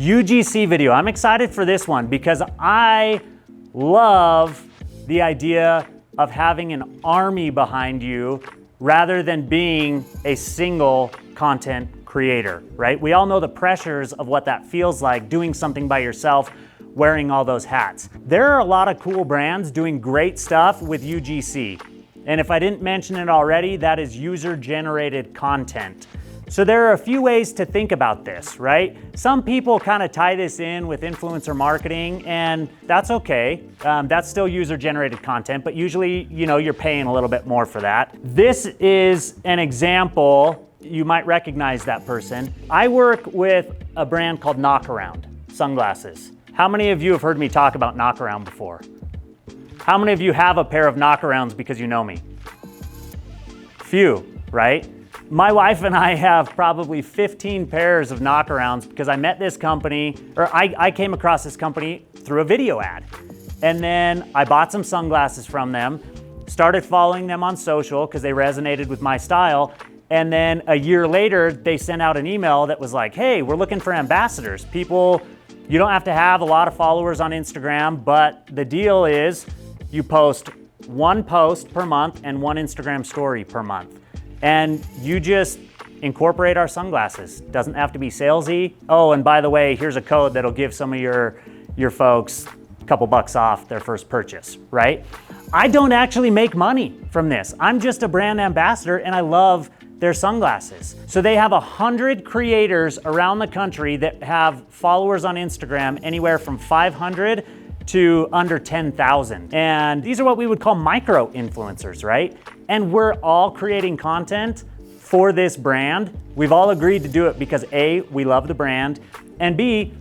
UGC video. I'm excited for this one because I love the idea of having an army behind you rather than being a single content creator, right? We all know the pressures of what that feels like, doing something by yourself, wearing all those hats. There are a lot of cool brands doing great stuff with UGC. And if I didn't mention it already, that is user-generated content. So there are a few ways to think about this, right? Some people kind of tie this in with influencer marketing, and that's okay. That's still user-generated content, but usually, you're paying a little bit more for that. This is an example. You might recognize that person. I work with a brand called Knockaround sunglasses. How many of you have heard me talk about Knockaround before? How many of you have a pair of Knockarounds because you know me? Few, right? My wife and I have probably 15 pairs of Knockarounds because I met this company, or I came across this company through a video ad. And then I bought some sunglasses from them, started following them on social because they resonated with my style. And then a year later, they sent out an email that was like, hey, we're looking for ambassadors. People, you don't have to have a lot of followers on Instagram, but the deal is you post one post per month and one Instagram story per month. And you just incorporate our sunglasses. Doesn't have to be salesy. Oh, and by the way, here's a code that'll give some of your folks a couple bucks off their first purchase, right? I don't actually make money from this. I'm just a brand ambassador and I love their sunglasses. So they have 100 creators around the country that have followers on Instagram anywhere from 500 to under 10,000. And these are what we would call micro influencers, right? And we're all creating content for this brand. We've all agreed to do it because A, we love the brand, and B,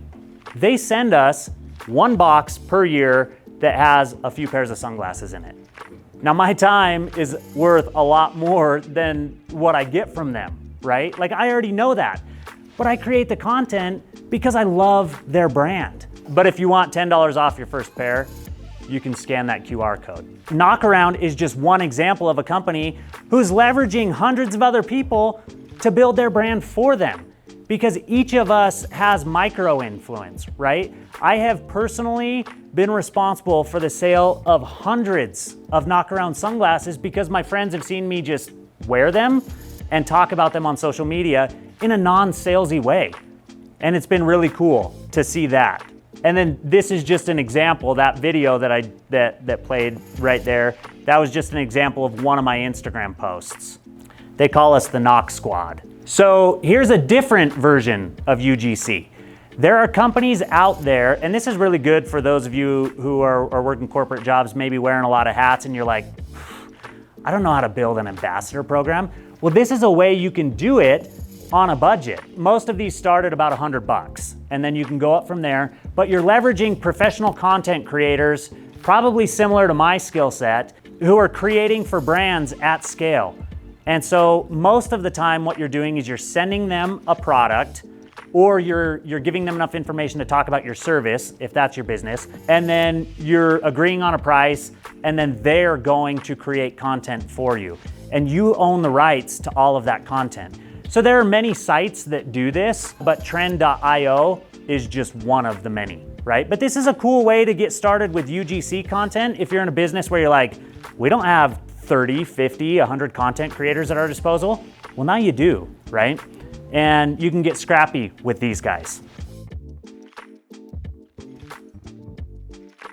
they send us one box per year that has a few pairs of sunglasses in it. Now my time is worth a lot more than what I get from them, right? Like I already know that, but I create the content because I love their brand. But if you want $10 off your first pair, you can scan that QR code. Knockaround is just one example of a company who's leveraging hundreds of other people to build their brand for them, because each of us has micro influence, right? I have personally been responsible for the sale of hundreds of Knockaround sunglasses because my friends have seen me just wear them and talk about them on social media in a non-salesy way. And it's been really cool to see that. And then this is just an example, that video that played right there. That was just an example of one of my Instagram posts. They call us the Knock Squad. So here's a different version of UGC. There are companies out there, and this is really good for those of you who are working corporate jobs, maybe wearing a lot of hats, and you're like, I don't know how to build an ambassador program. Well, this is a way you can do it on a budget. Most of these start at about $100, and then you can go up from there, but you're leveraging professional content creators, probably similar to my skill set, who are creating for brands at scale. And so most of the time what you're doing is you're sending them a product, or you're giving them enough information to talk about your service, if that's your business, and then you're agreeing on a price, and then they're going to create content for you. And you own the rights to all of that content. So there are many sites that do this, but trend.io is just one of the many, right? But this is a cool way to get started with UGC content if you're in a business where you're like, we don't have 30, 50, 100 content creators at our disposal. Well, now you do, right? And you can get scrappy with these guys.